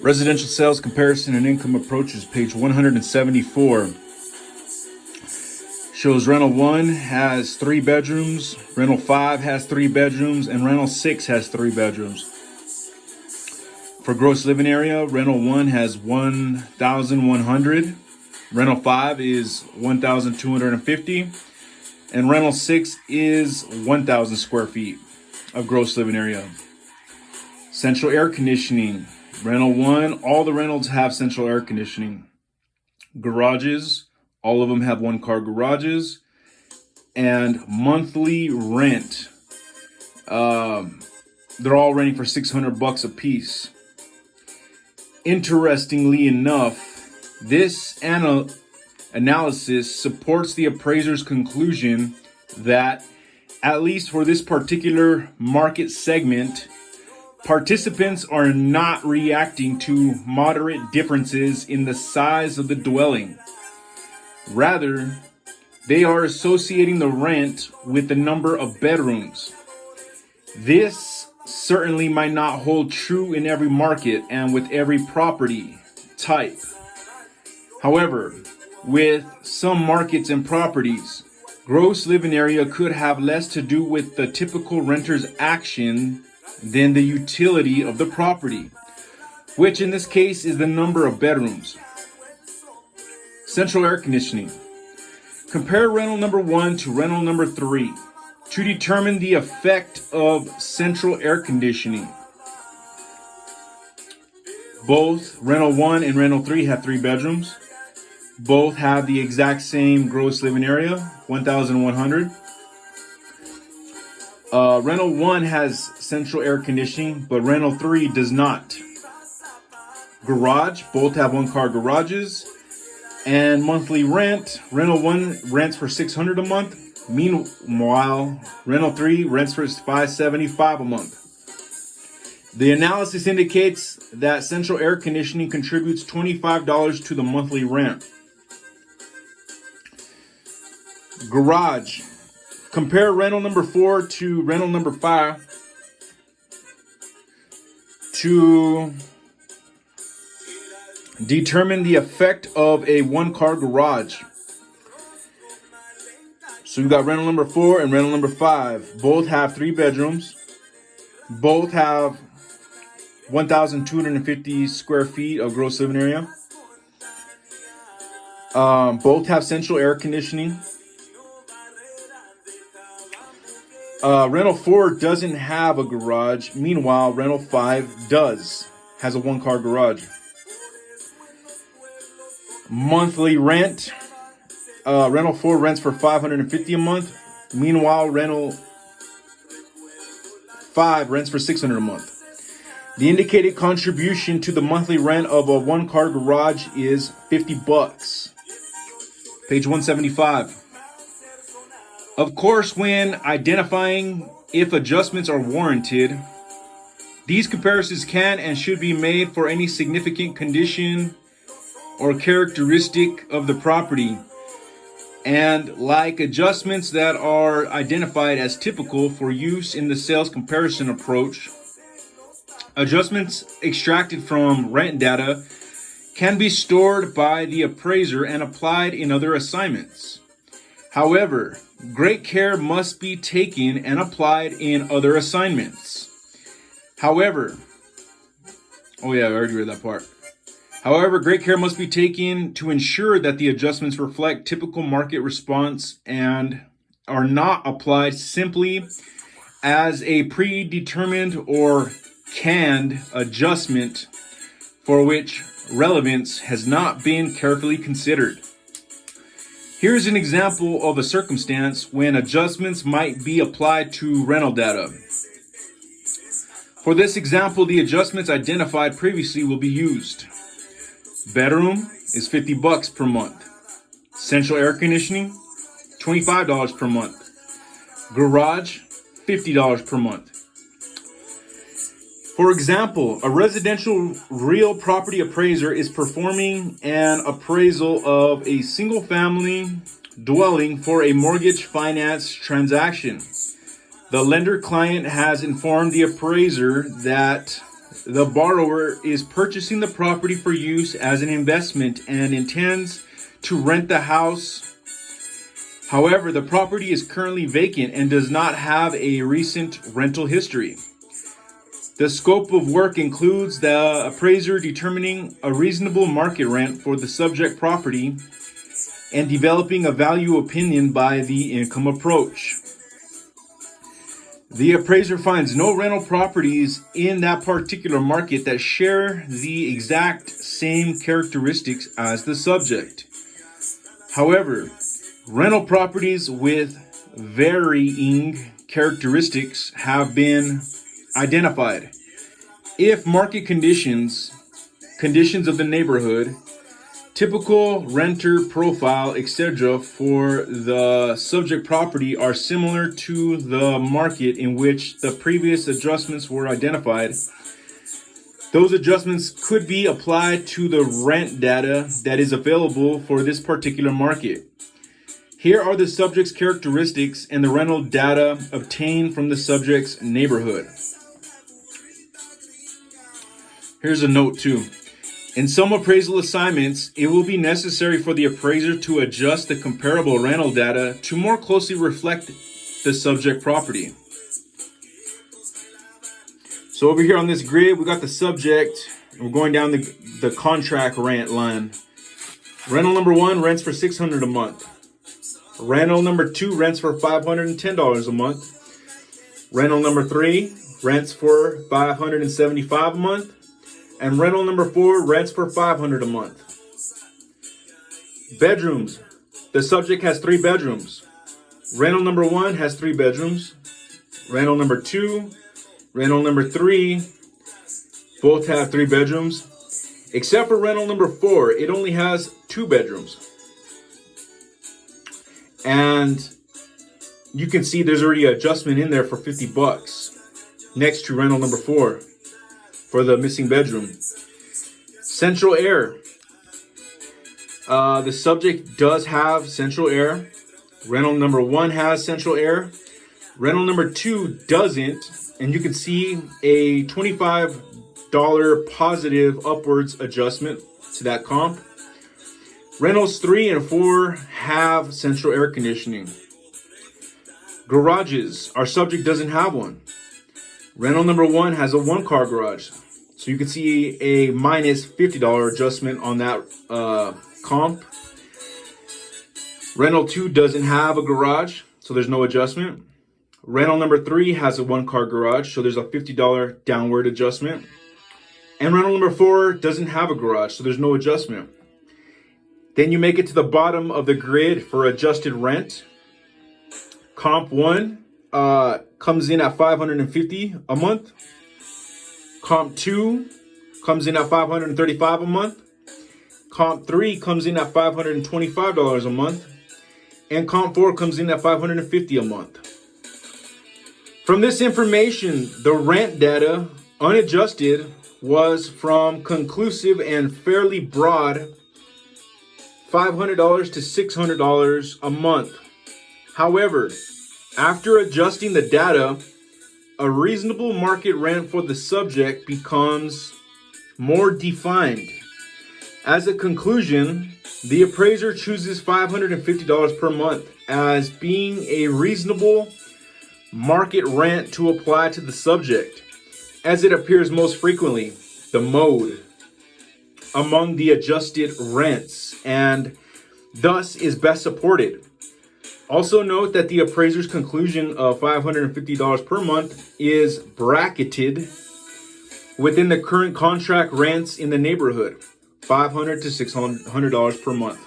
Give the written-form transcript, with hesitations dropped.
Residential sales comparison and income approaches, page 174. Shows rental 1 has 3 bedrooms, rental 5 has 3 bedrooms, and rental 6 has 3 bedrooms. For gross living area, rental 1 has 1,100, rental 5 is 1,250, and rental 6 is 1,000 square feet of gross living area. Central air conditioning. Rental 1, all the rentals have central air conditioning. Garages, all of them have one-car garages. And monthly rent, they're all renting for $600 a piece. Interestingly enough, this analysis supports the appraiser's conclusion that, at least for this particular market segment, participants are not reacting to moderate differences in the size of the dwelling. Rather, they are associating the rent with the number of bedrooms. This certainly might not hold true in every market and with every property type. However, with some markets and properties, gross living area could have less to do with the typical renter's action than the utility of the property, which in this case is the number of bedrooms. Central air conditioning. Compare rental number 1 to rental number 3 to determine the effect of central air conditioning. Both rental 1 and rental 3 have 3 bedrooms. Both have the exact same gross living area, 1,100. Rental 1 has central air conditioning, but rental 3 does not. Garage, both have one-car garages. And monthly rent, rental 1 rents for $600 a month. Meanwhile, rental 3 rents for $575 a month. The analysis indicates that central air conditioning contributes $25 to the monthly rent. Garage. Compare rental number 4 to rental number 5 to determine the effect of a one-car garage. So we've got rental number 4 and rental number 5. Both have 3 bedrooms. Both have 1,250 square feet of gross living area. Both have central air conditioning. Rental 4 doesn't have a garage. Meanwhile, rental 5 has a one-car garage. Monthly rent. Rental 4 rents for $550 a month. Meanwhile, rental 5 rents for $600 a month. The indicated contribution to the monthly rent of a one-car garage is $50. Page 175. Of course, when identifying if adjustments are warranted, these comparisons can and should be made for any significant condition or characteristic of the property. And like adjustments that are identified as typical for use in the sales comparison approach, adjustments extracted from rent data can be stored by the appraiser and applied in other assignments. However, great care must be taken and applied in other assignments. However, I already read that part. However, great care must be taken to ensure that the adjustments reflect typical market response and are not applied simply as a predetermined or canned adjustment for which relevance has not been carefully considered. Here's an example of a circumstance when adjustments might be applied to rental data. For this example, the adjustments identified previously will be used. Bedroom is $50 per month. Central air conditioning, $25 per month. Garage, $50 per month. For example, a residential real property appraiser is performing an appraisal of a single-family dwelling for a mortgage finance transaction. The lender client has informed the appraiser that the borrower is purchasing the property for use as an investment and intends to rent the house. However, the property is currently vacant and does not have a recent rental history. The scope of work includes the appraiser determining a reasonable market rent for the subject property and developing a value opinion by the income approach. The appraiser finds no rental properties in that particular market that share the exact same characteristics as the subject. However, rental properties with varying characteristics have been identified. If market conditions of the neighborhood, typical renter profile, etc. for the subject property are similar to the market in which the previous adjustments were identified, those adjustments could be applied to the rent data that is available for this particular market. Here are the subject's characteristics and the rental data obtained from the subject's neighborhood. Here's a note too. In some appraisal assignments, it will be necessary for the appraiser to adjust the comparable rental data to more closely reflect the subject property. So over here on this grid, we got the subject. We're going down the contract rent line. Rental number 1 rents for $600 a month. Rental number 2 rents for $510 a month. Rental number 3 rents for $575 a month. And rental number 4 rents for $500 a month. Bedrooms. The subject has 3 bedrooms. Rental number 1 has 3 bedrooms. Rental number 2, rental number 3, both have 3 bedrooms. Except for rental number 4, it only has 2 bedrooms. And you can see there's already an adjustment in there for $50 next to rental number 4. For the missing bedroom. Central air. The subject does have central air. Rental number 1 has central air. Rental number 2 doesn't. And you can see a $25 positive upwards adjustment to that comp. Rentals 3 and 4 have central air conditioning. Garages. Our subject doesn't have one. Rental number 1 has a 1-car garage. So you can see a minus $50 adjustment on that comp. Rental 2 doesn't have a garage, so there's no adjustment. Rental number 3 has a 1-car garage, so there's a $50 downward adjustment. And rental number 4 doesn't have a garage, so there's no adjustment. Then you make it to the bottom of the grid for adjusted rent. Comp 1 comes in at $550 a month. Comp 2 comes in at $535 a month. Comp 3 comes in at $525 a month. And Comp 4 comes in at $550 a month. From this information, the rent data, unadjusted, was from conclusive and fairly broad $500 to $600 a month. However, after adjusting the data, a reasonable market rent for the subject becomes more defined. As a conclusion, the appraiser chooses $550 per month as being a reasonable market rent to apply to the subject, as it appears most frequently, the mode, among the adjusted rents, and thus is best supported. Also note that the appraiser's conclusion of $550 per month is bracketed within the current contract rents in the neighborhood, $500 to $600 per month.